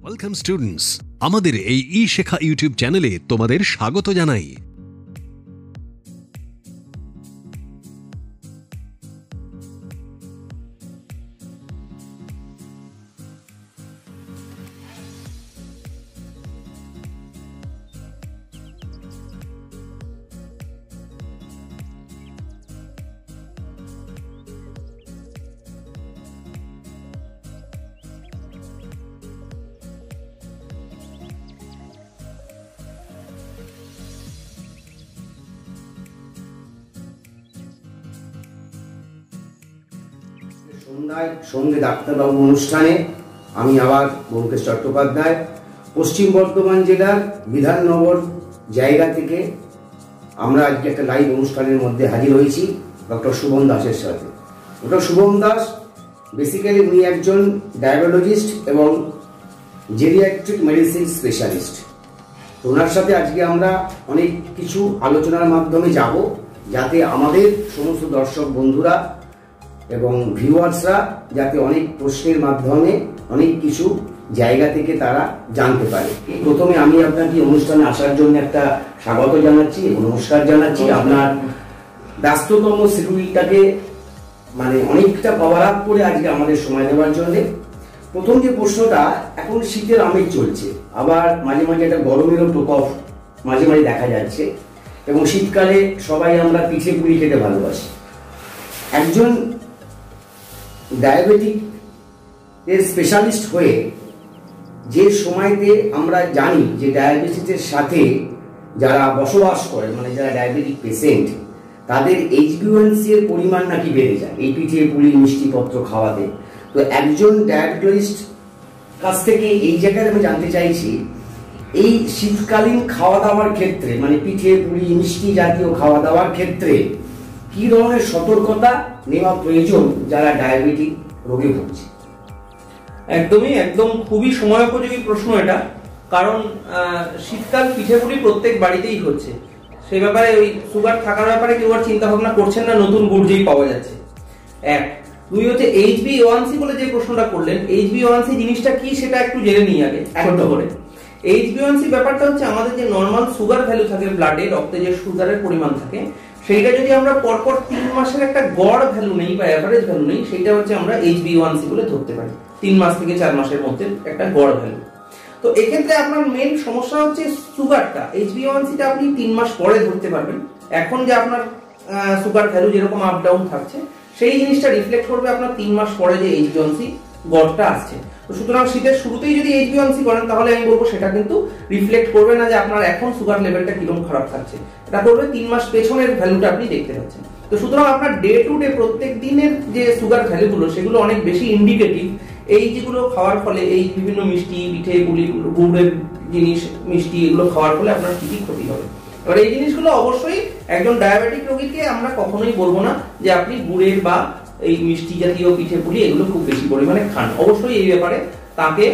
Welcome students, আমাদের এই ই-শেখা YouTube চ্যানেলে তোমাদের স্বাগত জানাই। সন্ধ্যায় সঙ্গে ডাক্তারবাবু অনুষ্ঠানে আমি আবার ব্যোমকেশ চট্টোপাধ্যায় পশ্চিম বর্ধমান জেলার বিধাননগর জায়গা থেকে আমরা আজকে একটা লাইভ অনুষ্ঠানের মধ্যে হাজির হয়েছি ডক্টর শুভম দাসের সাথে। ডক্টর শুভম দাস বেসিক্যালি উনি একজন ডায়াবেটোলজিস্ট এবং জেরিয়াট্রিক মেডিসিন স্পেশালিস্ট। তো ওনার সাথে আজকে আমরা অনেক কিছু আলোচনার মাধ্যমে যাব, যাতে আমাদের সমস্ত দর্শক বন্ধুরা এবং ভিউয়ার্সরা যাতে অনেক প্রশ্নের মাধ্যমে অনেক কিছু জায়গা থেকে তারা জানতে পারে। প্রথমে আমি আপনাকে অনুষ্ঠানে আসার জন্য একটা স্বাগত জানাচ্ছি, নমস্কার জানাচ্ছি। আপনার ব্যস্ততম শিডিউলটাকে অনেকটা কভার আপ করে আজকে আমাদের সময় দেওয়ার জন্য। প্রথম যে প্রশ্নটা, এখন শীতের আমেজ চলছে, আবার মাঝে মাঝে একটা গরমেরও প্রকোপ মাঝে মাঝে দেখা যাচ্ছে, এবং শীতকালে সবাই আমরা পিঠে পুলি খেতে ভালোবাসি। একজন ডায়াবেটিক এর স্পেশালিস্ট হয়ে যে সময়তে আমরা জানি যে ডায়াবেটিসের সাথে যারা বসবাস করে, যারা ডায়াবেটিক পেশেন্ট, তাদের HbA1c এর পরিমাণ নাকি বেড়ে যায় এই পিঠে পুলি মিষ্টিপত্র খাওয়াতে। তো একজন ডায়াবেটিস্ট কাছ থেকে এই জায়গায় আমি জানতে চাইছি, এই শীতকালীন খাওয়া দাওয়ার ক্ষেত্রে পিঠে পুলি মিষ্টি জাতীয় খাওয়া দাওয়ার ক্ষেত্রে কি ধরনের সতর্কতা নেওয়া প্রয়োজন যারা ডায়াবেটিক রোগে ভুগছে? একদম খুবই সময় উপযোগী প্রশ্ন এটা, কারণ শীতকাল পিঠেপুলি প্রত্যেক বাড়িতেই হচ্ছে। সেই ব্যাপারে ওই সুগার থাকার ব্যাপারে কেউ আর চিন্তা ভাবনা করছেন না, নতুন গুড় যেই পাওয়া যাচ্ছে। এক, দুই হচ্ছে HbA1c বলে যে প্রশ্নটা করলেন, HbA1c জিনিসটা কি সেটা একটু জেনে নিই আগে ছোট করে। HbA1c ব্যাপারটা হচ্ছে আমাদের যে নর্মাল সুগার ভ্যালু থাকে ব্লাডে, রক্তে যে সুগারের পরিমাণ থাকে, সেইটা যদি আমরা পরপর 3 মাসের একটা গড় ভ্যালু নেই বা এভারেজ ভ্যালু নেই, সেইটা হচ্ছে আমরা HbA1c বলে ধরতে পারি। 3 মাস থেকে 4 মাসের মধ্যে একটা গড় ভ্যালু। তো এক্ষেত্রে আপনার মেন সমস্যা হচ্ছে সুগারটা। HbA1cটা আপনি 3 মাস পরে ধরতে পারবেন। এখন যে আপনার সুগার ভ্যালু যেরকম আপ ডাউন থাকছে, সেই জিনিসটা রিফ্লেক্ট করবে আপনার 3 মাস পরে যে HbA1c গড়টা আসছে। তো সুতরাং শীতের শুরুতেই যদি HbA1c করেন, তাহলে আমি বলবো সেটা কিন্তু রিফ্লেক্ট করবে না যে আপনার এখন সুগার লেভেলটা কিরকম খারাপ থাকছে। এটা করবে 3 মাস পেছনের ভ্যালুটা আপনি দেখতে পাচ্ছেন। তো সুতরাং আপনার ডে টু ডে প্রত্যেক দিনের যে সুগার ভ্যালুগুলো, সেগুলো অনেক বেশি ইন্ডিকেটিভ। এই যেগুলো খাওয়ার ফলে, এই বিভিন্ন মিষ্টি পিঠে পুলি গুড়ের জিনিস মিষ্টি এগুলো খাওয়ার ফলে আপনার কি কি ক্ষতি হবে। এবার এই জিনিসগুলো অবশ্যই একজন ডায়াবেটিক রোগীকে আমরা কখনোই বলবো না যে আপনি গুড়ের বা এই মিষ্টি জাতীয় পিঠে পুলি এগুলো খুব বেশি পরিমাণে খান। অবশ্যই এই ব্যাপারে তাকে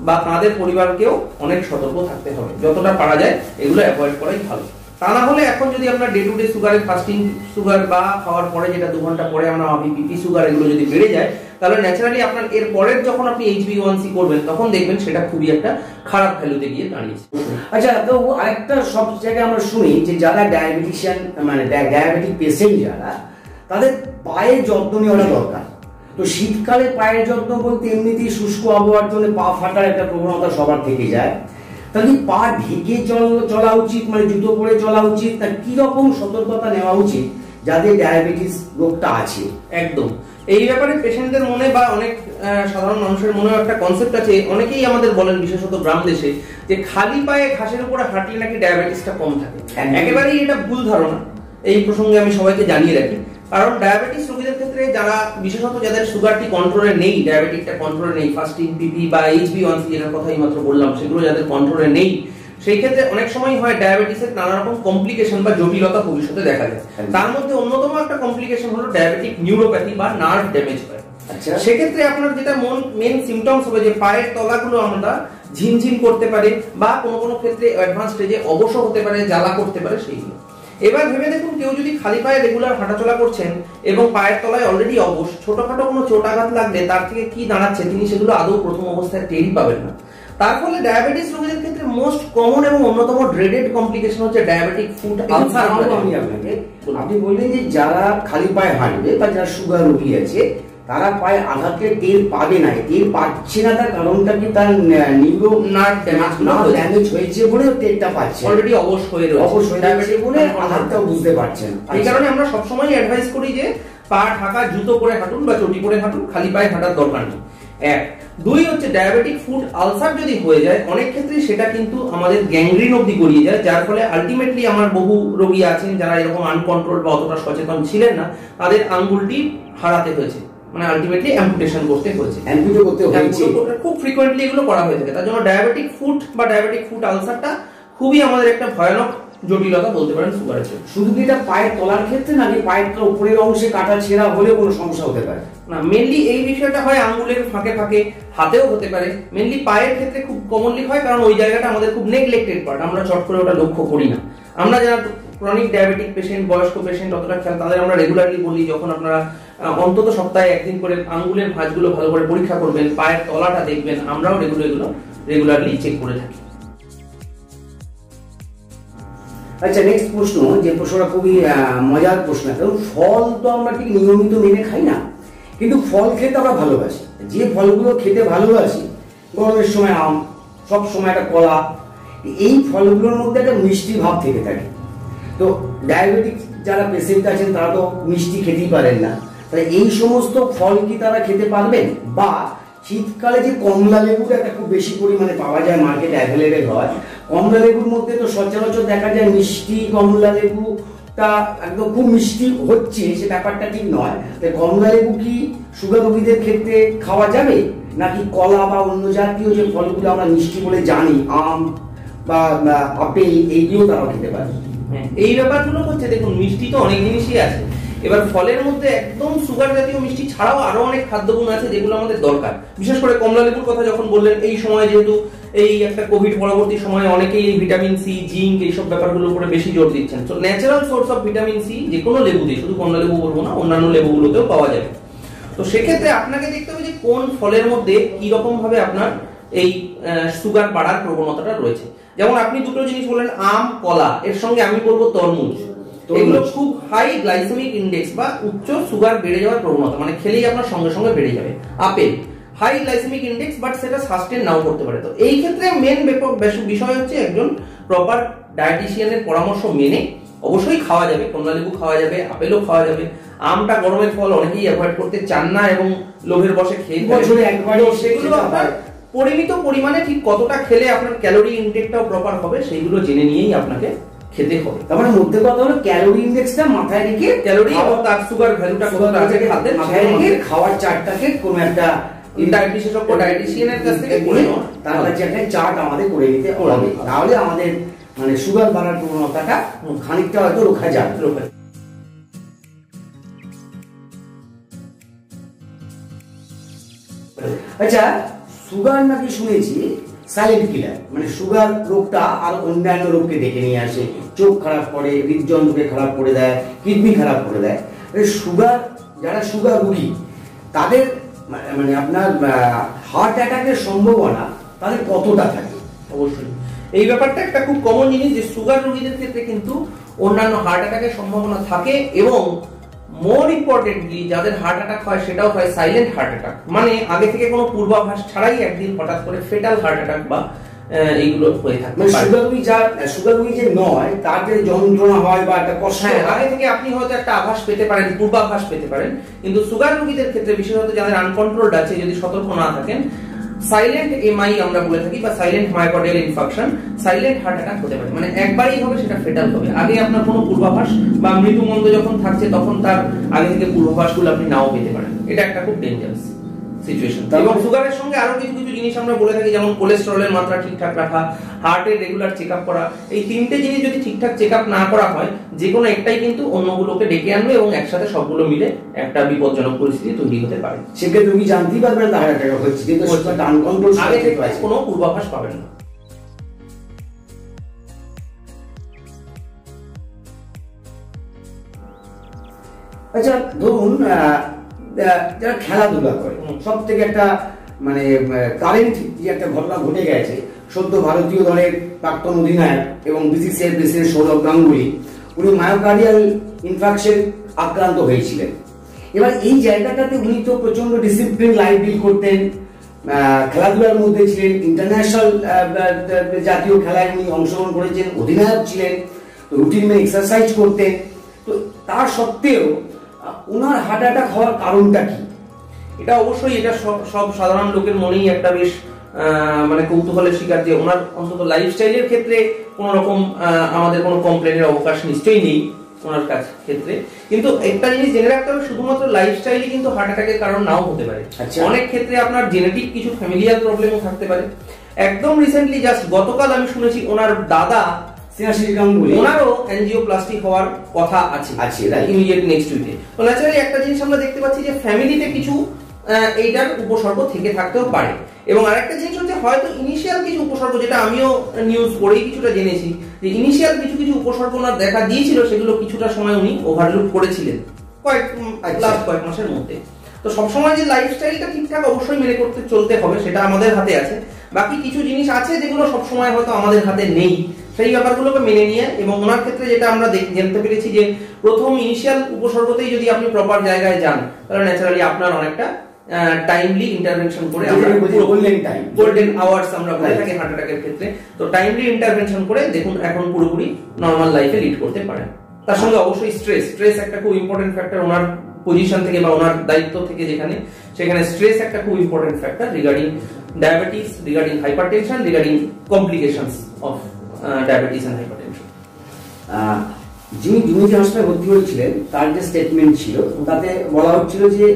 বা তাদের পরিবারকেও অনেক সতর্ক থাকতে হবে। যতটা পারা যায় এগুলো অ্যাভয়েড করাই ভালো। তা না হলে এখন যদি আমরা ডে টু ডে সুগারের ফাস্টিং সুগার বা খাওয়ার পরে যেটা 2 ঘন্টা পরে আমরা বিপি সুগার এগুলো যদি বেড়ে যায়, তাহলে ন্যাচারালি আপনার এর পরের যখন আপনি HbA1c করবেন, তখন দেখবেন সেটা খুবই একটা খারাপ ভ্যালুতে গিয়ে দাঁড়িয়েছে। আচ্ছা, তো আরেকটা সব জায়গায় আমরা শুনি যে যারা ডায়াবেটিশিয়ান ডায়াবেটিক পেশেন্ট যারা, তাদের পায়ের যত্ন নেওয়া দরকার। তো শীতকালে পায়ের যত্ন বলতে এমনিতেই শুষ্ক আবহাওয়ার জন্য পা ফাটার একটা প্রবণতা সবার থেকে যায়। তাহলে পা ঢেকে চলা উচিত, জুতো পরে চলা উচিত, তার কি রকম সতর্কতা নেওয়া উচিত যাদের ডায়াবেটিস রোগটা আছে? একদম এই ব্যাপারে পেশেন্টদের মনে বা অনেক সাধারণ মানুষের মনেও একটা কনসেপ্ট আছে। অনেকেই আমাদের বলেন, বিশেষত গ্রাম দেশে, যে খালি পায়ে ঘাসের উপরে হাঁটলে নাকি ডায়াবেটিসটা কম থাকে। একেবারেই এটা ভুল ধারণা। এই প্রসঙ্গে আমি সবাইকে জানিয়ে রাখি, কারণ ডায়াবেটিস রোগীদের ক্ষেত্রে যারা বিশেষত যাদের সুগারটি কন্ট্রোলে নেই, ডায়াবেটিকটা কন্ট্রোলে নেই, ফাস্টিং পিপি বা HbA1c যেটার কথাই মাত্র বললাম, সেগুলো যাদের কন্ট্রোলে নেই, সেই ক্ষেত্রে অনেক সময় হয় ডায়াবেটিসের নানা রকম কমপ্লিকেশন বা জটিলতা ভবিষ্যতে দেখা যায়। তার মধ্যে অন্যতম একটা কমপ্লিকেশন হলো ডায়াবেটিক নিউরোপ্যাথি বা নার্ভ ড্যামেজ হয়। সেক্ষেত্রে আপনার যেটা মেন সিমটমস হবে যে পায়ের তলাগুলো আমরা ঝিনঝিন করতে পারে, বা কোনো কোনো ক্ষেত্রে অ্যাডভান্স স্টেজে অবশ হতে পারে, জ্বালা করতে পারে সেইগুলো। এবার ভেবে দেখুন, কেউ যদি খালি পায়ে রেগুলার হাঁটাচলা করছেন এবং পায়ের তলায় অলরেডি অবশ, ছোটখাটো কোনো চোট আঘাত লাগলে তার থেকে কি দাঁড়াচ্ছে তিনি সেগুলো আদৌ প্রথম অবস্থায় টেরই পাবেন না। তার ফলে ডায়াবেটিস রোগীদের ক্ষেত্রে মোস্ট কমন এবং অন্যতম ড্রেডেড কমপ্লিকেশন হচ্ছে ডায়াবেটিক ফুট আলসার। আপনি বললেন যে যারা খালি পায়ে হাঁটবে বা যারা সুগার রোগী আছে তারা পায়ে আঘাতকে টের পাবে না, টের পাচ্ছে না, তার কারণটা কি তার নিউরো নার্ভ ড্যামেজ হয়েছে বলে টেরটা পাচ্ছে, অলরেডি অবশ হয়ে রয়েছে বলে আঘাতটাও বুঝতে পারছেন। এই কারণে আমরা সবসময় অ্যাডভাইস করি যে পা ঢাকা জুতো পরে হাঁটুন বা চটি পরে হাঁটুন, খালি পায়ে হাঁটার দরকার নেই। এক, দুই হচ্ছে ডায়াবেটিক ফুট আলসার যদি হয়ে যায় অনেক ক্ষেত্রে সেটা কিন্তু আমাদের গ্যাংগ্রিন অবধি গড়িয়ে যায়, যার ফলে আলটিমেটলি আমার বহু রোগী আছেন যারা এরকম আনকন্ট্রোল বা অতটা সচেতন ছিলেন না, তাদের আঙ্গুলটি হারাতে হয়েছে, মানে আলটিমেটলি অ্যাম্পুটেশন করতে হয়েছে, খুব ফ্রিকোয়েন্টলি এগুলো করা হয়ে থাকে। তার জন্য ডায়াবেটিক ফুট বা ডায়াবেটিক ফুট আলসারটা খুবই আমাদের একটা ভয়ানক জটিলতা বলতে পারেন সুগারের জন্য। শুধু কি এটা পায়ের তলার ক্ষেত্রে নাকি পায়ের উপরের অংশে কাটা ছেঁড়া হলে কোনো সমস্যা হতে পারে? না, মেনলি এই বিষয়টা হয় আঙ্গুলের ফাঁকে ফাঁকে, হাতেও হতে পারে, মেনলি পায়ের ক্ষেত্রে খুব কমনলি হয় কারণ ওই জায়গাটা আমাদের খুব নেগলেক্টেড পার্ট, আমরা চট করে ওটা লক্ষ্য করি না। আমরা যারা ক্রনিক ডায়াবেটিক পেশেন্ট, বয়স্ক পেশেন্ট অতটা খেয়াল, তাদের আমরা রেগুলারলি বলি যখন আপনারা অন্তত সপ্তাহে একদিন করে আঙ্গুলের ভাঁজগুলো ভালো করে পরীক্ষা করবেন, পায়ের তলাটা দেখবেন, আমরাও রেগুলারলি চেক করে থাকি। আচ্ছা, নেক্সট প্রশ্ন, যে প্রশ্নটা খুবই মজার প্রশ্ন, কারণ ফল তো আমরা ঠিক নিয়মিত মেনে খাই না, কিন্তু ফল খেতে আমরা ভালোবাসি। যে ফলগুলো খেতে ভালোবাসি, গরমের সময় আম, সব সময় একটা কলা, এই ফলগুলোর মধ্যে একটা মিষ্টি ভাব থেকে থাকে। তো ডায়াবেটিক যারা পেশেন্ট আছেন তারা তো মিষ্টি খেতেই পারেন না, তাহলে এই সমস্ত ফল কি তারা খেতে পারবেন? বা শীতকালে যে কমলা লেবুটা একটা খুব বেশি পরিমাণে পাওয়া যায়, মার্কেটে অ্যাভেলেবেল হয়, কমলা লেবুর মধ্যে তো সচরাচর দেখা যায় মিষ্টি কমলা লেবুটা একদম খুব মিষ্টি হচ্ছে, সে ব্যাপারটা ঠিক নয়। তাই কমলা লেবু কি সুগার রোগীদের ক্ষেত্রে খাওয়া যাবে, নাকি কলা বা অন্য জাতীয় যে ফলগুলো আমরা মিষ্টি বলে জানি, আম বা আপেল, এইগুলো তারা খেতে পারে? এই ব্যাপারগুলো হচ্ছে, দেখুন মিষ্টি তো অনেক জিনিসই আছে, এবার ফলের মধ্যে একদম সুগার জাতীয় মিষ্টি ছাড়াও আরো অনেক খাদ্যগুণ আছে যেগুলো আমাদের দরকার। বিশেষ করে কমলা লেবুর কথা যখন বললেন, এই সময় যেহেতু এই একটা কোভিড পরবর্তী সময়ে অনেকেই এই ভিটামিন সি, জিঙ্ক, এইসব ব্যাপারগুলোর উপরে বেশি জোর দিচ্ছেন। তো natural source of vitamin C যে কোনো লেবুতে, শুধু কমলা লেবু বলবো না, অন্যান্য লেবুগুলোতেও পাওয়া যাবে। তো সেক্ষেত্রে আপনাকে দেখতে হবে যে কোন ফলের মধ্যে কি রকম ভাবে আপনার এই সুগার বাড়ার প্রবণতাটা রয়েছে। যেমন আপনি দুটো জিনিস বললেন, আম, কলা, এর সঙ্গে আমি বলবো তরমুজ, এগুলো খুব হাই গ্লাইসেমিক ইন্ডেক্স বা উচ্চ সুগার বেড়ে যাওয়ার প্রবণতা, মানে খেলেই আপনার সঙ্গে সঙ্গে বেড়ে যাবে। Apple high glycemic index, but সেটা সাস্টেন নাও করতে পারে। তো এই ক্ষেত্রে মেন বিষয় হচ্ছে একজন প্রপার ডায়েটিশিয়ানের পরামর্শ মেনে অবশ্যই খাওয়া যাবে। কমলা লেবু খাওয়া যাবে, আপেলও খাওয়া যাবে। আমটা গরমের ফল, অনেকেই অ্যাভয়েড করতে চান না এবং লোভের বশে খেয়ে সেগুলো আপনার পরিমিত পরিমাণে ঠিক কতটা খেলে আপনার ক্যালোরি ইনটেকটাও প্রপার হবে সেইগুলো জেনে নিয়েই আপনাকে খেতে হবে। তার মানে মধ্যে কথা হলো ক্যালোরি ইনডেক্সটা মাথায় রেখে, ক্যালোরি এবং তার সুগার ভ্যালুটা কতটা আছে খাদ্যের মাথায় রেখে খাওয়ার চার্টটাকে কোনো একটা বিশেষজ্ঞ ডায়েটিশিয়ানের কাছ থেকে করে নেওয়া, তার কাছে একটা চার্ট আমাদের করে নিতে হবে, তাহলে আমাদের মানে সুগার বাড়ার প্রবণতাটা খানিকটা হয়তো রোখা যাবে। আচ্ছা, সুগার নাকি শুনেছি সাইলেন্ট কিলার, মানে সুগার রোগটা আর অন্যান্য রোগকে ডেকে নিয়ে আসে, চোখ খারাপ করে, হৃদযন্ত্রকে খারাপ করে দেয়, কিডনি খারাপ করে দেয়। সুগার, যারা সুগার রোগী তাদের মানে আপনার হার্ট অ্যাটাকের সম্ভাবনা তাদের কতটা থাকে? অবশ্যই এই ব্যাপারটা একটা খুব কমন জিনিস যে সুগার রোগীদের ক্ষেত্রে কিন্তু অন্যান্য হার্ট অ্যাটাকের সম্ভাবনা থাকে, এবং মোর ইম্পর্টেন্টলি যাদের হার্ট অ্যাটাক হয় সেটাও হয় সাইলেন্ট হার্ট অ্যাটাক, মানে আগে থেকে কোনো পূর্বাভাস ছাড়াই একদিন হঠাৎ করে ফেটাল হার্ট অ্যাটাক বা এইগুলো হয়ে থাকে। সুগার রোগী যে নয়, তার যে যন্ত্রণা হয় বা একটা কষ্ট, আগে থেকে আপনি হয়তো একটা আভাস পেতে পারেন, পূর্বাভাস পেতে পারেন, কিন্তু সুগার রোগীদের ক্ষেত্রে বিশেষত যাদের আনকন্ট্রোলড আছে, যদি সতর্ক না থাকেন, সাইলেন্ট এমআই আমরা বলে থাকি বা silent myocardial infarction, silent heart attack হতে পারে, মানে একবারই হবে, সেটা ফেটাল হবে। আগে আপনার কোনো পূর্বাভাস বা মৃত্যুমন্দ যখন থাকছে তখন তার আগে থেকে পূর্বাভাসগুলো আপনি নাও পেতে পারেন। এটা একটা খুব ডেঞ্জারাস সিচুয়েশন। এবং সুগারের সঙ্গে আরো কিছু কিছু জিনিস আমরা বলে থাকি, যেমন কোলেস্টেরলের মাত্রা ঠিকঠাক রাখা, হার্টের রেগুলার চেকআপ করা। এই তিনটে জিনিস যদি ঠিকঠাক চেকআপ না করা হয়, যে কোনো একটাই কিন্তু অন্যগুলোকে ডেকে আনবে এবং একসাথে সবগুলো মিলে একটা বিপজ্জনক পরিস্থিতি তৈরি হতে পারে। সেক্ষেত্রে তুমি জানতেই পারবেন না হার্ট অ্যাটাক হচ্ছে, কিন্তু সেটা আনকন্ট্রোল, আগে থেকে কোনো পূর্বাভাস পাবেন না। আচ্ছা, ধরুন যারা খেলাধুলা করে, সব থেকে একটা মানে কারেন্ট যে একটা ঘটনা ঘটে গেছে, সদ্য ভারতীয় দলের প্রাক্তন অধিনায়ক এবং বিসিসিআই প্রেসিডেন্ট সৌরভ গাঙ্গুলি, উনি মায়োকার্ডিয়াল ইনফ্রাকশন আক্রান্ত হয়েছিলেন। এবার এই জায়গাটাতে উনি তো প্রচন্ড ডিসিপ্লিন লাইফ লিড করতেন, খেলাধুলার মধ্যে ছিলেন, ইন্টারন্যাশনাল জাতীয় খেলায় উনি অংশগ্রহণ করেছেন, অধিনায়ক ছিলেন, রুটিন মেনে এক্সারসাইজ করতেন। তো তার সত্ত্বেও ওনার হার্ট অ্যাটাক হওয়ার কারণটা কি? এটা অবশ্যই এটা সব সাধারণ লোকের মনেই একটা বেশ মানে কৌতূহলের শিকার যে ওনার অন্তত লাইফস্টাইলের ক্ষেত্রে কোন রকম আমাদের কোনো কমপ্লেনের অবকাশ নিশ্চয়ই নেই ওনার ক্ষেত্রে। কিন্তু একটা জিনিস জেনে রাখতে হবে, শুধুমাত্র লাইফস্টাইলই কিন্তু হার্ট অ্যাটাকের কারণ নাও হতে পারে। অনেক ক্ষেত্রে আপনার জেনেটিক কিছু ফ্যামিলিয়াল প্রবলেমও থাকতে পারে। একদম রিসেন্টলি জাস্ট গতকাল আমি শুনেছি ওনার দাদা স্নেহাশিস গাঙ্গুলি, ওনারও অ্যাঞ্জিওপ্লাস্টি হওয়ার কথা আছে ইমিডিয়েট নেক্সট উইকে। তো ন্যাচারালি একটা জিনিস আমরা দেখতে পাচ্ছি যে ফ্যামিলিতে কিছু এইটার উপসর্গ থেকে থাকতেও পারে। এবং আরেকটা জিনিস হচ্ছে হয়তো ইনিশিয়াল কিছু উপসর্গ, যেটা আমিও নিউজ পড়েই কিছুটা জেনেছি, যে ইনিশিয়াল কিছু কিছু উপসর্গ ওনার দেখা দিয়েছিল, সেগুলো কিছুটা সময় উনি ওভারলুক করেছিলেন লাস্ট কয়েক মাসের মধ্যে। তো সবসময় যে লাইফস্টাইলটা ঠিকঠাক অবশ্যই মেনে করতে চলতে হবে, সেটা আমাদের হাতে আছে। বাকি কিছু জিনিস আছে যেগুলো সবসময় হয়তো আমাদের হাতে নেই, সেই ব্যাপারগুলোকে মেনে নিয়ে। এবং ওনার ক্ষেত্রে যেটা আমরা জানতে পেরেছি যে প্রথম ইনিশিয়াল উপসর্গতেই যদি আপনি প্রপার জায়গায় যান, তাহলে ন্যাচারালি আপনার অনেকটা টাইমলি ইন্টারভেনশন করে, গোল্ডেন আওয়ার্স আমরা বলে থাকি হার্ট অ্যাটাকের ক্ষেত্রে, তো টাইমলি ইন্টারভেনশন করে দেখুন এখন পুরোপুরি নর্মাল লাইফে লিড করতে পারেন। তার সঙ্গে অবশ্যই স্ট্রেস একটা খুব ইম্পর্টেন্ট ফ্যাক্টর ওনার পজিশন থেকে বা ওনার দায়িত্ব থেকে যেখানে, সেখানে স্ট্রেস একটা খুব important factor regarding diabetes, regarding hypertension, regarding complications of diabetes and hypertension. যিনি যে হাসপাতালে ভর্তি হয়েছিলেন তার যে স্টেটমেন্ট ছিল তাতে বলা হচ্ছিল যে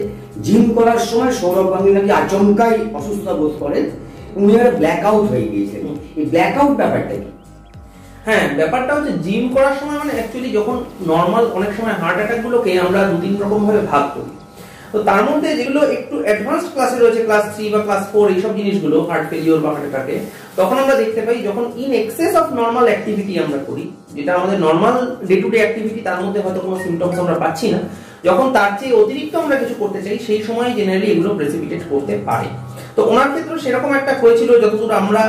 জিম করার সময় সৌরভ গাঙ্গুলি নাকি আচমকাই অসুস্থতা বোধ করেন, উনি ব্ল্যাক আউট হয়ে গিয়েছেন। এই ব্ল্যাক আউট ব্যাপারটা কি? হ্যাঁ, ব্যাপারটা হচ্ছে জিম করার সময় মানে অ্যাকচুয়ালি যখন নর্মাল অনেক সময় হার্ট অ্যাটাক গুলোকে আমরা 2-3 রকম ভাবে ভাগ করি। তো তার মধ্যে যেগুলো একটু অ্যাডভান্সড ক্লাসে রয়েছে, ক্লাস 3 বা ক্লাস 4 এইসব জিনিসগুলো, হার্ট ফেলিওর বা হার্ট অ্যাটাকে, তখন আমরা দেখতে পাই যখন in excess of normal activity আমরা করি, যেটা আমাদের normal day to day activity, তার মধ্যে হয়তো কোনো সিমটমস আমরা পাচ্ছি না, যখন তার চেয়ে অতিরিক্ত আমরা কিছু করতে চাই, সেই সময় জেনারেলি এগুলো প্রেসিপিটেট করতে পারে। তো ওনার ক্ষেত্রে সেরকম একটা হয়েছিল, যতদূর আমরা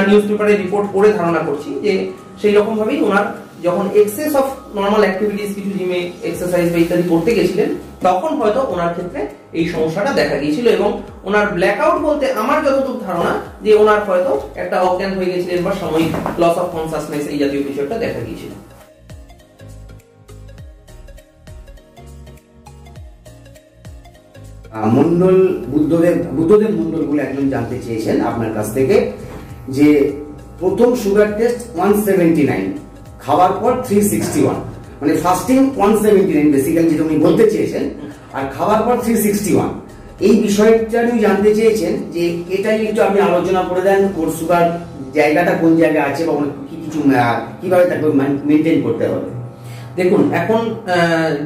নিউজ পেপারে রিপোর্ট করে ধারণা করছি যে সেই রকম ভাবেই ওনার যখন এক্সেস অফ নর্মাল অ্যাক্টিভিটিস কিছু জিমে এক্সারসাইজ বা ইত্যাদি করতে গেছিলেন, তখন হয়তো ওনার ক্ষেত্রে এই সমস্যাটা দেখা গিয়েছিল। এবং ওনার ব্ল্যাকআউট বলতে আমার যতদূর ধারণা যে ওনার হয়তো একটা অজ্ঞান হয়ে গেছিলেন বা সাময়িক লস অফ কনসাসনেস এই জাতীয় কিছু একটা দেখা গিয়েছিল। মন্ডল বুদ্ধদেব মন্ডল বলে একজন জানতে চেয়েছেন আপনার কাছ থেকে যে প্রথম সুগার টেস্ট 179, খাওয়ার পর 361, মানে ফাস্টিং 179 বেসিক্যালি যেটা উনি বলতে চেয়েছেন, আর খাওয়ার পর 361, এই বিষয়টা উনি জানতে চেয়েছেন যে এটাই একটু আপনি আলোচনা করে দেন, ওর সুগার জায়গাটা কোন জায়গায় আছে বা কিছু কিভাবে তাকে মেনটেন করতে হবে। দেখুন এখন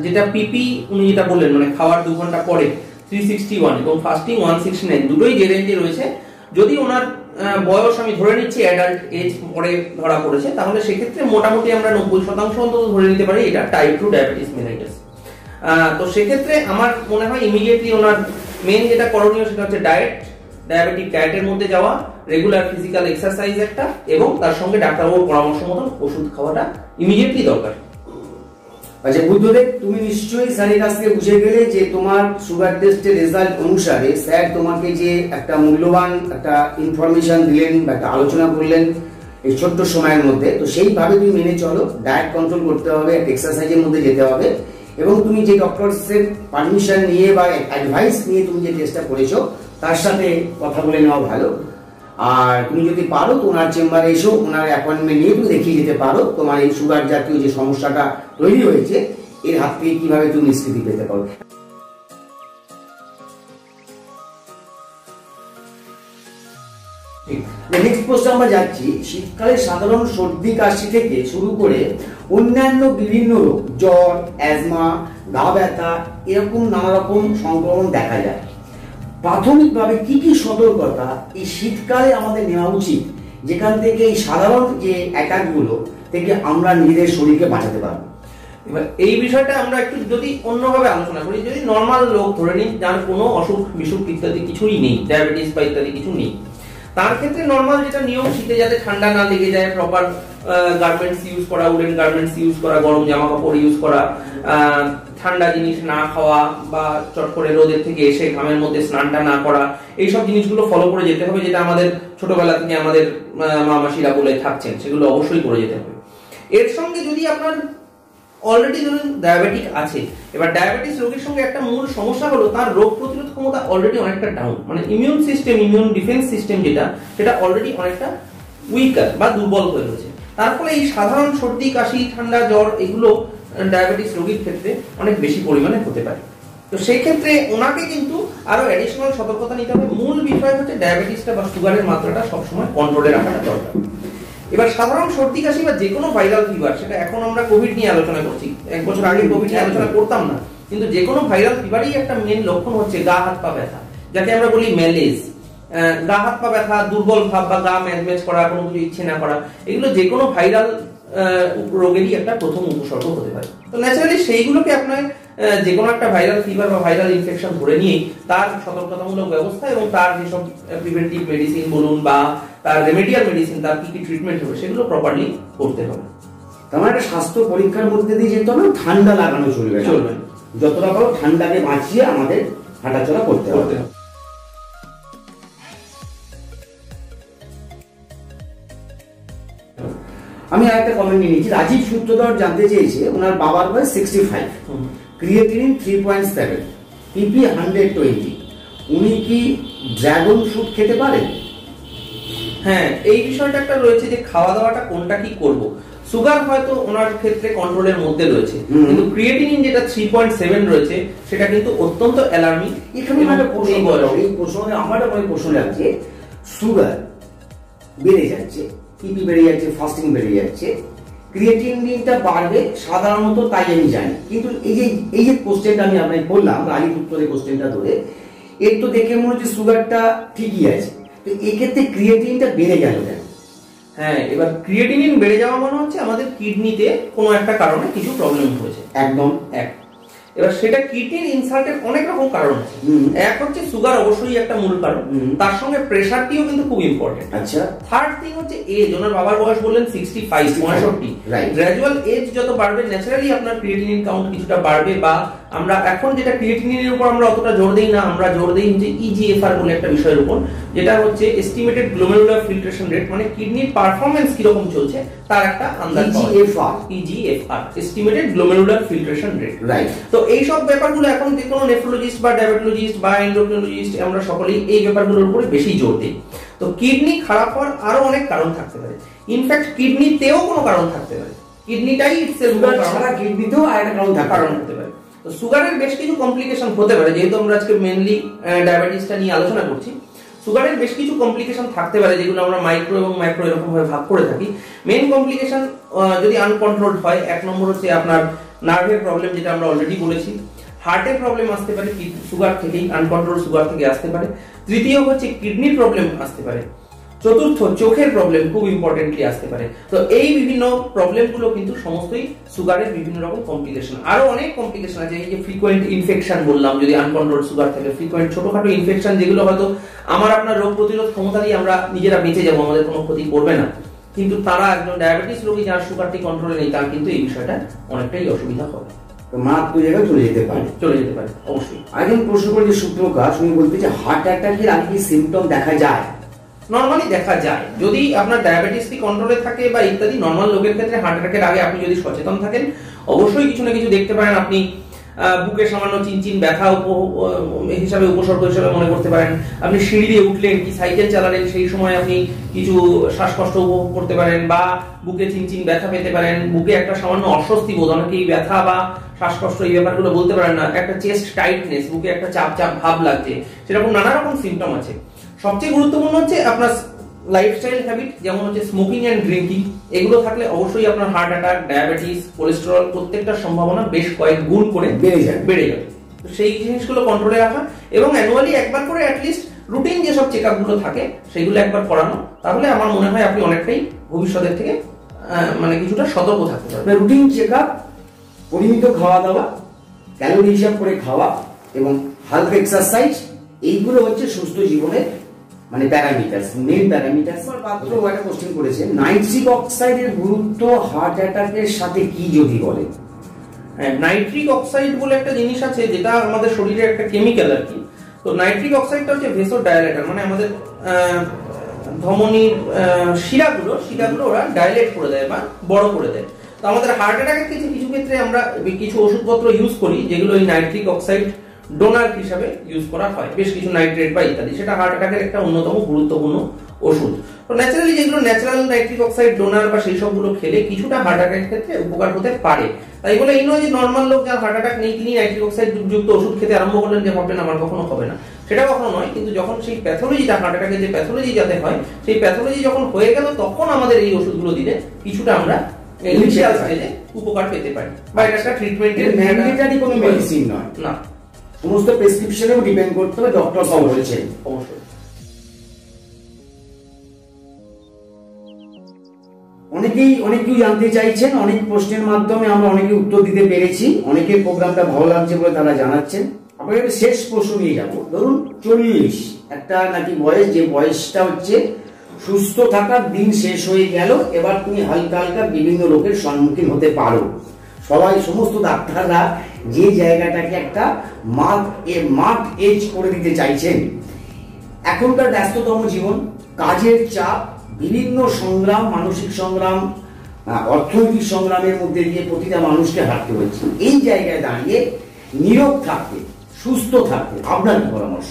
যেটা পিপি উনি যেটা বললেন, মানে খাওয়ার 2 ঘন্টা পরে 361 এবং ফাস্টিং 169, দুটোই যে রেঞ্জে রয়েছে। যদি ওনার বয়স আমি ধরে নিচ্ছি অ্যাডাল্ট এজ পরে ধরা পড়েছে, তাহলে সেক্ষেত্রে মোটামুটি আমরা 90% অন্তত ধরে নিতে পারি এটা টাইপ 2 ডায়াবেটিস মেলাইটাস। তো সেক্ষেত্রে আমার মনে হয় ইমিডিয়েটলি ওনার মেন যেটা করণীয় সেটা হচ্ছে ডায়াবেটিক ডায়েটের মধ্যে যাওয়া, রেগুলার ফিজিক্যাল এক্সারসাইজ একটা, এবং তার সঙ্গে ডাক্তারবাবুর পরামর্শ মতন ওষুধ খাওয়াটা ইমিডিয়েটলি দরকার। আচ্ছা বুদ্ধদেব, তুমি নিশ্চয়ই স্যারের কাছ থেকে বুঝে গেলে যে তোমার সুগার টেস্টের রেজাল্ট অনুসারে স্যার তোমাকে যে একটা মূল্যবান একটা ইনফরমেশন দিলেন বা একটা আলোচনা করলেন এই ছোট্ট সময়ের মধ্যে, তো সেইভাবে তুমি মেনে চলো। ডায়েট কন্ট্রোল করতে হবে, এক্সারসাইজের মধ্যে যেতে হবে, এবং তুমি যে ডক্টরসের পারমিশন নিয়ে বা অ্যাডভাইস নিয়ে তুমি যে টেস্টটা করেছো তার সাথে কথা বলে নেওয়া ভালো। আর তুমি যদি পারো তো ওনার চেম্বারে এসো, ওনার অ্যাপয়েন্টমেন্ট নিয়ে তুমি দেখিয়ে যেতে পারো তোমার এই সুগার জাতীয় যে সমস্যাটা তৈরি হয়েছে এর হাত থেকে কিভাবে তুমি নিষ্কৃতি পেতে পারো। নেক্সট প্রশ্ন আমরা যাচ্ছি, শীতকালে সাধারণ সর্দি কাশি থেকে শুরু করে অন্যান্য বিভিন্ন রোগ, জ্বর, অ্যাজমা, গা ব্যথা, এরকম নানা রকম সংক্রমণ দেখা যায়। প্রাথমিকভাবে কি কি সতর্কতা এই শীতকালে আমাদের নেওয়া উচিত, যেখান থেকে এই সাধারণ যে অ্যাটাকগুলো থেকে আমরা নিজেদের শরীরকে বাঁচাতে পারবো? এবার এই বিষয়টা আমরা একটু যদি অন্যভাবে আলোচনা করি, যদি নর্মাল লোক ধরে নিন যার কোনো অসুখ বিসুখ ইত্যাদি কিছুই নেই, ডায়াবেটিস বা ইত্যাদি কিছু নেই, তার ক্ষেত্রে নর্মাল যেটা নিয়ম, শীতে যাতে ঠান্ডা না লেগে যায়, প্রপার গার্মেন্টস ইউজ করা, উলেন গার্মেন্টস ইউজ করা, গরম জামা কাপড় ইউজ করা, ঠান্ডা জিনিস না খাওয়া বা চট করে রোদের থেকে এসে ঘামের মধ্যে স্নানটা না করা, এইসব জিনিসগুলো ফলো করে যেতে হবে, যেটা আমাদের ছোটবেলা থেকে আমাদের মা মাসিরা বলে থাকছেন, সেগুলো অবশ্যই করে যেতে হবে। এর সঙ্গে যদি আপনার অলরেডি ধরুন ডায়াবেটিক আছে, এবার ডায়াবেটিস রোগীর সঙ্গে একটা মূল সমস্যা হলো তার রোগ প্রতিরোধ ক্ষমতা অলরেডি অনেকটা ডাউন, মানে immune system, immune defence system যেটা, সেটা অলরেডি অনেকটা উইকার বা দুর্বল হয়ে রয়েছে। তার ফলে এই সাধারণ সর্দি, কাশি, ঠান্ডা, জ্বর এগুলো ডায়াবেটিস রোগীর ক্ষেত্রে অনেক বেশি পরিমাণে হতে পারে। তো সেই ক্ষেত্রে ওনাকে কিন্তু আরো অ্যাডিশনাল সতর্কতা নিতে হবে। মূল বিষয় হচ্ছে ডায়াবেটিসটা বা সুগারের মাত্রাটা সবসময় কন্ট্রোলে রাখাটা দরকার। এবার সাধারণ সর্দি কাশি বা যে কোনো ভাইরাল ফিভার, সেটা এখন আমরা কোভিড নিয়ে আলোচনা করছি, এক বছর আগে কোভিড নিয়ে আলোচনা করতাম না, কিন্তু যে কোনো ভাইরাল ফিভারই একটা মেন লক্ষণ হচ্ছে গা হাত পা ব্যথা, যাকে আমরা বলি ম্যালেজ। গা হাত পা ব্যথা, দুর্বল ভাব বা গা ম্যাজম্যাজ করা, কোনো কিছু ইচ্ছে না করা, এগুলো যে কোনো ভাইরাল রোগেরই একটা প্রথম উপসর্গ হতে পারে। তো ন্যাচারালি সেইগুলোকে আপনার যে কোনো একটা ভাইরাল ফিভার বা ভাইরাল ইনফেকশন ধরে নিয়ে তার সতর্কতামূলক ব্যবস্থা এবং তার যেসব প্রিভেন্টিভ মেডিসিন বলুন বা তার রেমেডিয়াল মেডিসিন, তার কি কি ট্রিটমেন্ট হবে, সেগুলো প্রপারলি করতে হবে। তোমার একটা স্বাস্থ্য পরীক্ষার মধ্যে দিয়ে যেতে হবে, ঠান্ডা লাগানো চলবে চলবে যতটা পারো ঠান্ডাকে বাঁচিয়ে আমাদের হাঁটাচলা করতে হবে। আমি আরেকটা কমেন্ট নিয়ে নিচ্ছি, রাজীব সূত্রধর জানতে চেয়েছে ওনার বাবার বয়স 65, ক্রিয়েটিনিন 3.7, পিপি 120, উনি কি ড্রাগন ফ্রুট খেতে পারেন? হ্যাঁ, এই বিষয়টা একটা রয়েছে যে খাওয়া দাওয়াটা কোনটা কি করব। সুগার হয়তো ওনার ক্ষেত্রে কন্ট্রোলের মধ্যে রয়েছে, কিন্তু ক্রিয়েটিনিন যেটা 3.7 রয়েছে সেটা কিন্তু অত্যন্ত অ্যালার্মিং। এখানে একটা প্রশ্ন লাগছে, সুগার বেড়ে যাচ্ছে, পিপি বেড়ে যাচ্ছে, ফাস্টিং বেড়ে যাচ্ছে, ক্রিয়েটিনিনটা বাড়বে সাধারণত, তাই আমি জানি, কিন্তু এই যে কোশ্চেনটা আমি আপনাকে বললাম, রাজীব উত্তরের কোশ্চেনটা ধরে, এর তো দেখে মনে হচ্ছে সুগারটা ঠিকই আছে, তো এক্ষেত্রে ক্রিয়েটিনিনটা বেড়ে গেল কেন? হ্যাঁ, এবার ক্রিয়েটিনিন বেড়ে যাওয়া মনে হচ্ছে আমাদের কিডনিতে কোনো একটা কারণে কিছু প্রবলেম হয়েছে। একদম এক। এবার সেটা কিডনির ইনসাল্টের অনেক রকম কারণ আছে। এক হচ্ছে সুগার, অবশ্যই একটা মূল কারণ, তার সঙ্গে প্রেসারটিও কিন্তু খুব ইম্পর্টেন্ট। আচ্ছা, থার্ড থিং হচ্ছে এজ। ওনার বাবার বয়স বললেন 65, 65। গ্র্যাজুয়াল এজ যত বাড়বে ন্যাচারালি আপনার ক্রিয়েটিনিন কাউন্ট কিছুটা বাড়বে, বা আমরা এখন যেটা ক্রিয়েটিনিনের উপর আমরা অতটা জোর দেই না, আমরা জোর দেই যে ইজিএফআর বলে একটা বিষয়ের উপর, যেটা হচ্ছে এস্টিমেটেড গ্লোমেরুলার ফিল্ট্রেশন রেট, মানে কিডনির পারফরম্যান্স কিরকম চলছে তার একটা আন্দাজ। EGFR estimated glomerular filtration rate, right. তো এই সব ব্যাপারগুলো এখন যে কোনো নেফ্রোলজিস্ট বা ডায়াবেটোলজিস্ট বা এন্ডোক্রিনোলজিস্ট আমরা সকলেই এই ব্যাপারগুলোর উপরে বেশি জোর দিই। তো কিডনি খারাপ হওয়ার আরো অনেক কারণ থাকতে পারে, ইনফ্যাক্ট কিডনিতেও কোনো কারণ থাকতে পারে, কিডনিটাই কিডনিতেও আরেকটা কারণ থাকতে পারে। তো সুগারের বেশ কিছু কমপ্লিকেশন হতে পারে, যেহেতু আমরা আজকে মেইনলি ডায়াবেটিসটা নিয়ে আলোচনা করছি। সুগারের বেশ কিছু কমপ্লিকেশন থাকতে পারে, যেগুলো আমরা মাইক্রো এবং ম্যাক্রো এরকম ভাবে ভাগ করে থাকি। মেইন কমপ্লিকেশন যদি আনকন্ট্রোলড হয়, এক নম্বর হচ্ছে আপনার নার্ভের প্রবলেম, যেটা আমরা অলরেডি বলেছি। হার্টের প্রবলেম আসতে পারে সুগার থেকেই, আনকন্ট্রোল সুগার থেকে আসতে পারে। তৃতীয় হচ্ছে কিডনির প্রবলেম আসতে পারে। চতুর্থ, চোখের প্রবলেম খুব ইম্পর্টেন্টলি আসতে পারে। তো এই বিভিন্ন প্রবলেমগুলো কিন্তু সমস্তই সুগারের বিভিন্ন রকম কমপ্লিকেশন। আরো অনেক কমপ্লিকেশন আছে, এই যে ফ্রিকোয়েন্ট ইনফেকশন বললাম, যদি আনকন্ট্রোল সুগার থাকে, ফ্রিকোয়েন্ট ছোটখাটো ইনফেকশন, যেগুলো হয়তো আমার আপনার রোগ প্রতিরোধ ক্ষমতা দিয়ে আমরা নিজেরা বেঁচে যাবো, আমাদের কোনো ক্ষতি করবে না, কিন্তু তারা একজন ডায়াবেটিস রোগী যার সুগারটি কন্ট্রোলে নেই, তার কিন্তু এই বিষয়টা অনেকটাই অসুবিধা হবে, মারাত্মক জায়গায় চলে যেতে পারে। অবশ্যই। আরেকজন প্রশ্ন করে যে সূত্রকার উনি বলতে যে হার্ট অ্যাটাকের আগে কি সিমটম দেখা যায়? নরমালি দেখা যায়, যদি আপনার ডায়াবেটিসটি কন্ট্রোলে থাকে বা ইত্যাদি। নরমাল লোকের ক্ষেত্রে হার্ট অ্যাটাকের আগে আপনি যদি সচেতন থাকেন, অবশ্যই কিছু না কিছু দেখতে পারেন। আপনি বুকে সামান্য চিনচিন ব্যথা হিসাবে, উপসর্গ হিসাবে মনে করতে পারেন। আপনি সিঁড়ি দিয়ে উঠলেন কি সাইকেল চালালেন, সেই সময় আপনি কিছু শ্বাসকষ্ট উপভোগ করতে পারেন, বা বুকে চিনচিন ব্যথা পেতে পারেন। বুকে একটা সামান্য অস্বস্তি বোধ, অনেকে এই ব্যথা বা শ্বাসকষ্ট এই ব্যাপারগুলো বলতে পারেন না, একটা চেস্ট টাইটনেস, বুকে একটা চাপ চাপ ভাব লাগছে, সেরকম নানা রকম সিমটম আছে। সবচেয়ে গুরুত্বপূর্ণ হচ্ছে আপনার লাইফস্টাইল হ্যাবিট, যেমন হচ্ছে স্মোকিং এন্ড ড্রিঙ্কিং, এগুলো থাকলে অবশ্যই আপনার হার্ট অ্যাটাক, ডায়াবেটিস, কোলেস্টেরল প্রত্যেকটা সম্ভাবনা বেশ কয়েক গুণ করে বেড়ে যাবে। তো সেই জিনিসগুলো কন্ট্রোলে রাখা এবং অ্যানুয়ালি একবার করে অ্যাটলিস্ট রুটিন যেসব চেকআপ গুলো থাকে সেগুলো একবার করানো, তাহলে আমার মনে হয় আপনি অনেকটাই ভবিষ্যতের থেকে মানে কিছুটা সতর্ক থাকতে পারবেন। রুটিন চেকআপ পরিমিত খাওয়া দাওয়া, ক্যালোরি হিসাব করে খাওয়া এবং হালকা এক্সারসাইজ, এইগুলো হচ্ছে সুস্থ জীবনের মানে প্যারামিটারস, মেইন প্যারামিটারস। পাত্র একটা কোশ্চেন করেছে, নাইট্রিক অক্সাইডের গুরুত্ব হার্ট অ্যাটাকের সাথে কি যদি বলে? হ্যাঁ, নাইট্রিক অক্সাইড বলে একটা জিনিস আছে যেটা আমাদের শরীরে একটা কেমিক্যাল আর কি। তো নাইট্রিক অক্সাইডটা হচ্ছে ভেসোডাইলেটর, মানে আমাদের ধমনীর শিরাগুলো ওরা ডাইলেট করে দেয় বা বড় করে দেয়। তো আমাদের হার্ট অ্যাটাকের কিছু ক্ষেত্রে আমরা কিছু ওষুধপত্র ইউজ করি যেগুলো এই নাইট্রিক অক্সাইড ডোনার হিসাবে ইউজ করা হয়, বেশ কিছু নাইট্রেট বা ইত্যাদি। সেটা হার্ট অ্যাটাকের একটা অন্যতম গুরুত্বপূর্ণ ওষুধ। তো ন্যাচারালি যেগুলো ন্যাচারাল নাইট্রিক অক্সাইড ডোনার বা সেই সবগুলো খেলে কিছুটা হার্ট অ্যাটাকের ক্ষেত্রে উপকার হতে পারে। তাই বলে এই নয় যে নর্মাল লোক যার হার্ট অ্যাটাক নেই তিনি নাইট্রিক অক্সাইড যুক্ত ওষুধ খেতে আরম্ভ করলেন যে ভাবলেন আমার কখনো হবে না, সেটা কখনো নয়। কিন্তু যখন সেই প্যাথোলজিটা, হার্ট অ্যাটাকের যে প্যাথোলজি যাতে হয়, সেই প্যাথোলজি যখন হয়ে গেল তখন আমাদের এই ওষুধগুলো দিলে কিছুটা আমরা ইনিশিয়াল স্টেজে উপকার পেতে পারি। বা এটা একটা ট্রিটমেন্টের ম্যান্ডেটরি কোনো মেডিসিন নয়, না, সমস্ত প্রেসক্রিপশনেও ডিপেন্ড করতে হবে, ডক্টর সব বলছেন। অবশ্যই। অনেকেই জানতে চাইছেন, অনেক প্রশ্নের মাধ্যমে আমরা অনেকে উত্তর দিতে পেরেছি, অনেকের প্রোগ্রামটা ভালো লাগছে বলে তারা জানাচ্ছেন। আপনাকে শেষ প্রশ্ন নিয়ে যাবো। ধরুন 40 একটা নাকি বয়স, যে বয়সটা হচ্ছে সুস্থ থাকার দিন শেষ হয়ে গেল, এবার তুমি হালকা হালকা বিভিন্ন রোগের সম্মুখীন হতে পারো। সমস্ত ডাক্তাররা যে জায়গাটাকে একটা মার্ক এজ করে দিতে চাইছেন। এখনকার ব্যস্ততম জীবন, কাজের চাপ, বিভিন্ন সংগ্রাম, মানসিক সংগ্রাম, অর্থনৈতিক সংগ্রামের মধ্যে দিয়ে প্রতিটা মানুষকে হাঁটতে হচ্ছে। এই জায়গায় দাঁড়িয়ে নীরব থাকতে, সুস্থ থাকতে আপনার কি পরামর্শ?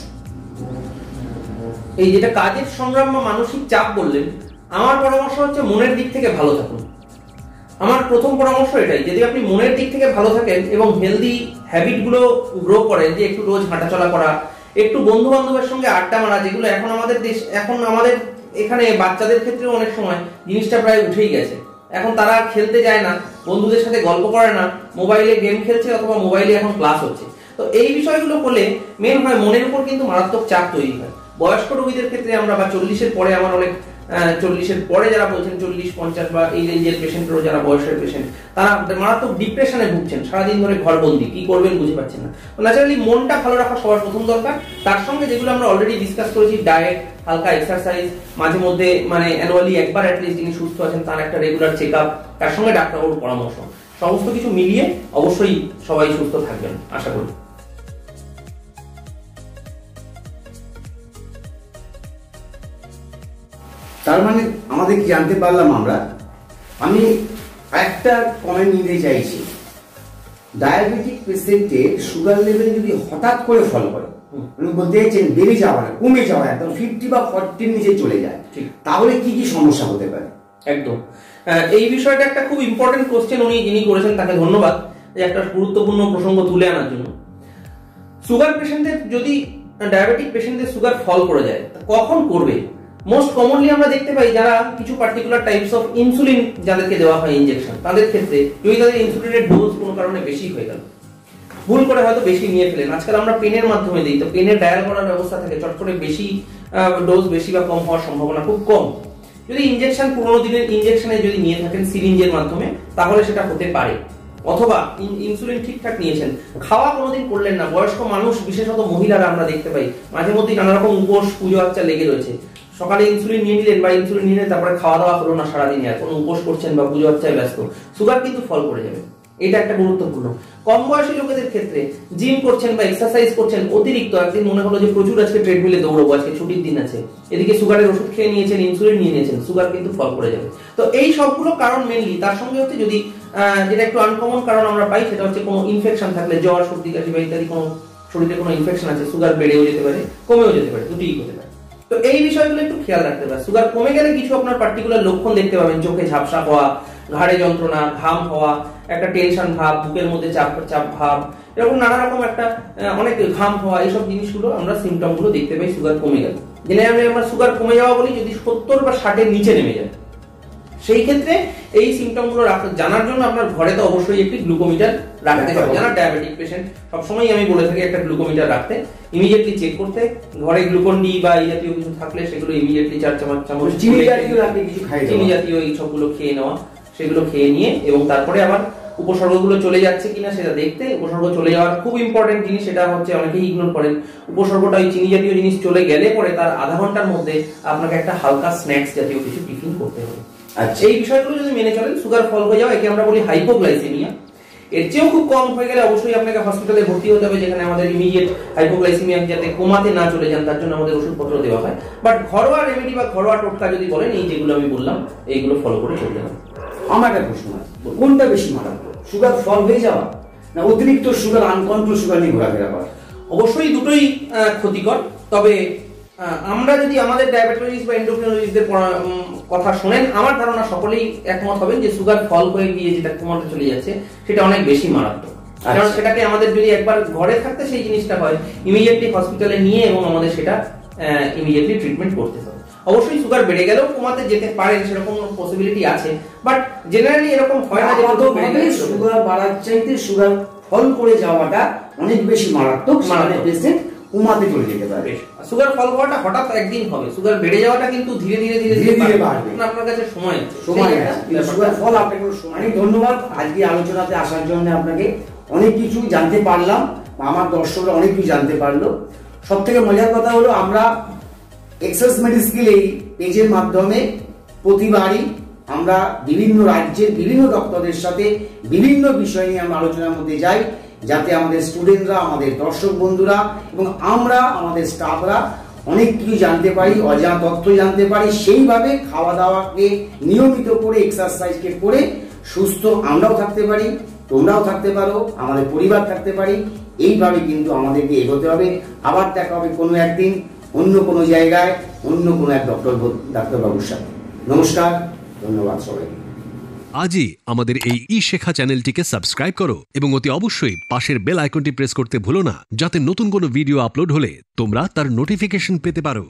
এই যেটা কাজের সংগ্রাম বা মানসিক চাপ বললেন, আমার পরামর্শ হচ্ছে মনের দিক থেকে ভালো থাকুন। আমার প্রথম পরামর্শ এটাই, যদি আপনি মনের দিক থেকে ভালো থাকেন এবং হেলদি হ্যাবিট গুলো গ্রো করেন, যে একটু রোজ হাঁটাচলা করা, একটু বন্ধু বান্ধবের সঙ্গে আড্ডা মারা, যেগুলো এখন আমাদের এখানে বাচ্চাদের ক্ষেত্রেও অনেক সময় জিনিসটা প্রায় উঠেই গেছে। এখন তারা খেলতে যায় না, বন্ধুদের সাথে গল্প করে না, মোবাইলে গেম খেলছে অথবা মোবাইলে এখন ক্লাস হচ্ছে। তো এই বিষয়গুলো হলে মেন হয় মনের উপর কিন্তু মারাত্মক চাপ তৈরি হয়। বয়স্ক রোগীদের ক্ষেত্রে আমরা বা 40-এর পরে, আমার অনেক 40-এর পরে যারা বলছেন 40-50 বা এই রেঞ্জের পেশেন্টও যারা বয়সের পেশেন্ট, তারা মারাত্মক ডিপ্রেশনে ভুগছেন, সারাদিন ধরে ঘরবন্দি, কি করবেন বুঝে পাচ্ছেন না। ন্যাচারালি মনটা ভালো রাখা সবার প্রথম দরকার। তার সঙ্গে যেগুলো আমরা অলরেডি ডিসকাস করেছি, ডায়েট, হালকা এক্সারসাইজ, মাঝে মধ্যে মানে অ্যানুয়ালি একবার অ্যাটলিস্ট যিনি সুস্থ আছেন তার একটা রেগুলার চেক আপ, তার সঙ্গে ডাক্তারবাবুর পরামর্শ, সমস্ত কিছু মিলিয়ে অবশ্যই সবাই সুস্থ থাকবেন আশা করি। তার মানে আমাদের কি জানতে পারলাম আমরা, আমি একটা কমেন্ট নিতে চাইছি, ডায়াবেটিক পেশেন্টের সুগার লেভেল যদি হঠাৎ করে ফল করে, বলতে চাইছেন বেড়ে যাওয়া না, কমে যাওয়া, একদম 50 বা 40 নিচে চলে যায়, তাহলে কি কি সমস্যা হতে পারে? একদম, এই বিষয়টা একটা খুব ইম্পর্টেন্ট কোশ্চেন যিনি করেছেন তাকে ধন্যবাদ, যে একটা গুরুত্বপূর্ণ প্রসঙ্গ তুলে আনার জন্য। সুগার পেশেন্টদের যদি, ডায়াবেটিক পেশেন্টদের সুগার ফল করে যায় কখন করবে? মোস্ট কমনলি আমরা দেখতে পাই যারা কিছু পার্টিকুলার টাইপস অফ ইনসুলিন যাদেরকে দেওয়া হয় ইনজেকশন, তাদের ক্ষেত্রে যদি তাদের ইনসুলিনের ডোজ কোনো কারণে বেশি হয়ে গেল, ভুল করে হয়তো বেশি নিয়ে ফেলেন, আজকাল আমরা পেনের মাধ্যমে দিই, তো পেনের ডায়াল করার ব্যবস্থা থাকে, চট করে বেশি ডোজ বেশি বা কম হওয়ার সম্ভাবনা খুব কম। যদি ইনজেকশন পুরোনো দিনের ইনজেকশনে যদি নিয়ে থাকেন সিরিঞ্জের মাধ্যমে, তাহলে সেটা হতে পারে। অথবা ইনসুলিন ঠিকঠাক নিয়েছেন, খাওয়া কোনোদিন করলেন না, বয়স্ক মানুষ বিশেষত মহিলারা আমরা দেখতে পাই মাঝে মধ্যেই নানা রকম উপোস পুজো আর্চা লেগে রয়েছে, সকালে ইনসুলিন নিয়ে নিলেন বা ইনসুলিন নিলেন, তারপরে খাওয়া দাওয়া হলো না সারাদিনে, এখন উপোস করছেন বা পুজো আর্চায় ব্যস্ত, সুগার কিন্তু ফল করে যাবে। এটা একটা গুরুত্বপূর্ণ। কম বয়সী লোকেদের ক্ষেত্রে জিম করছেন বা এক্সারসাইজ করছেন অতিরিক্ত, একদিন মনে হলো যে প্রচুর আজকে ট্রেডমিলে দৌড়বো, আজকে ছুটির দিন আছে, এদিকে সুগারের ওষুধ খেয়ে নিয়েছেন, ইনসুলিন নিয়ে নিয়েছেন, সুগার কিন্তু ফল করে যাবে। তো এই সবগুলো কারণ মেনলি, তার সঙ্গে হচ্ছে যদি যেটা একটু আনকমন কারণ আমরা পাই সেটা হচ্ছে কোনো ইনফেকশন থাকলে, জ্বর, সর্দি, কাশি বা ইত্যাদি কোনো শরীরে কোনো ইনফেকশন আছে, সুগার বেড়েও যেতে পারে, কমেও যেতে পারে, দুটিই হতে পারে। তো এই বিষয়গুলো একটু খেয়াল রাখতে হবে। সুগার কমে গেলে কিছু আপনার পার্টিকুলার লক্ষণ দেখতে পাবেন, চোখে ঝাপসা হওয়া, ঘাড়ে যন্ত্রণা, ঘাম হওয়া, একটা টেনশন ভাব, বুকের মধ্যে চাপ চাপ ভাব, এরকম নানা রকম একটা অনেক ঘাম হওয়া, এইসব জিনিসগুলো আমরা সিমটম গুলো দেখতে পাই সুগার কমে গেলে। জেনারেলি আমরা সুগার কমে যাওয়া বলি যদি 70 বা 60-এর নিচে নেমে যায়, সেই ক্ষেত্রে এই সিমটম গুলো জানার জন্য আপনার ঘরে তো অবশ্যই একটি গ্লুকোমিটার রাখতে হবে। যারা ডায়াবেটিক পেশেন্ট সবসময় আমি বলে থাকি একটা গ্লুকোমিটার রাখতে, ইমিডিয়েটলি চেক করতে, ঘরে গ্লুকন ডি বা এই জাতীয় কিছু থাকলে সেগুলো ইমিডিয়েটলি 4 চামচ চিনি জাতীয় এই সবগুলো খেয়ে নেওয়া, সেগুলো খেয়ে নিয়ে এবং তারপরে আবার উপসর্গগুলো চলে যাচ্ছে কিনা সেটা দেখতে। উপসর্গ চলে যাওয়ার খুব ইম্পর্টেন্ট জিনিস, সেটা হচ্ছে অনেকেই ইগনোর করেন। উপসর্গটা ওই চিনি জাতীয় জিনিস চলে গেলে পরে তার আধা ঘন্টার মধ্যে আপনাকে একটা হালকা স্ন্যাক্স জাতীয় কিছু টিফিন করতে হবে। আচ্ছা, এই বিষয়গুলো যদি মেনে চলেন, সুগার ফল হয়ে যাওয়া, একে আমরা বলি হাইপোগ্লাইসেমিয়া। এর চেয়েও খুব কম হয়ে গেলে অবশ্যই আপনাকে হসপিটালে ভর্তি হতে হবে, যেখানে আমাদের ইমিডিয়েট হাইপোগ্লাইসেমিয়া যাতে কোমাতে না চলে যান তার জন্য আমাদের ওষুধপত্র দেওয়া হয়। বাট ঘরোয়া রেমেডি বা ঘরোয়া টোটকা যদি বলেন, এই যেগুলো আমি বললাম এইগুলো ফলো করে চলতে হবে। আমার একটা প্রশ্ন আছে, কোনটা বেশি মারাত্মক, সুগার ফল হয়ে যাওয়া না অতিরিক্ত সুগার, আনকন্ট্রোল সুগার নিয়ে ঘোরাফেরা করা? অবশ্যই দুটোই ক্ষতিকর। তবে আমরা যদি আমাদের ডায়াবেটোলজিস্ট বা এন্ডোক্রিনোলজিস্টদের কথা শোনেন, আমার ধারণা সকলেই একমত হবেন যে সুগার ফল হয়ে গিয়ে যেটা কোমাতে চলে যাচ্ছে সেটা অনেক বেশি মারাত্মক। কারণ সেটাকে আমাদের যদি একবার ঘরে থাকতে সেই জিনিসটা হয়, ইমিডিয়েটলি হসপিটালে নিয়ে এবং আমাদের সেটা ইমিডিয়েটলি ট্রিটমেন্ট করতে হবে। অবশ্যই সুগার বেড়ে গেলেও কোমাতে যেতে পারে, সেরকম পসিবিলিটি আছে, বাট জেনারেলি এরকম হয় না যে সুগার বাড়ার চাইতে সুগার ফল করে যাওয়াটা অনেক বেশি মারাত্মক, মানে পেশেন্ট কোমাতে চলে যেতে পারে। সুগার ফল হওয়াটা হঠাৎ একদিন হবে, সুগার বেড়ে যাওয়াটা কিন্তু ধীরে ধীরে ধীরে ধীরে বাড়বে। আপনার কাছে সময় আছে, সুগার ফল আপনাকে অনেক ধন্যবাদ আজকে আলোচনাতে আসার জন্য। আপনাকে অনেক কিছু জানতে পারলাম, আমার দর্শকরা অনেক কিছু জানতে পারলো। সব থেকে মজার কথা হলো, আমরা এক্সেস মেডিস্কিল এই পেজের মাধ্যমে প্রতিবারই আমরা বিভিন্ন রাজ্যের বিভিন্ন ডক্টরদের সাথে বিভিন্ন বিষয় নিয়ে আমরা আলোচনার মধ্যে যাই, যাতে আমাদের স্টুডেন্টরা, আমাদের দর্শক বন্ধুরা এবং আমরা, আমাদের স্টাফরা অনেক কিছু জানতে পারি, অজানা তথ্য জানতে পারি। সেইভাবে খাওয়া দাওয়াকে নিয়মিত করে, এক্সারসাইজকে করে সুস্থ আমরাও থাকতে পারি, তোমরাও থাকতে পারো, আমাদের পরিবার থাকতে পারি। এইভাবে কিন্তু আমাদেরকে এগোতে হবে। আবার দেখা হবে কোনো একদিন অন্য কোনো জায়গায়, অন্য কোনো এক ডাক্তারবাবুর সাথে। নমস্কার, ধন্যবাদ সবাইকে। আজই আমাদের এই ই শেখা চ্যানেলটিকে সাবস্ক্রাইব করো এবং অতি অবশ্যই পাশের বেল আইকনটি প্রেস করতে ভুলো না, যাতে নতুন কোনো ভিডিও আপলোড হলে তোমরা তার নোটিফিকেশন পেতে পারো।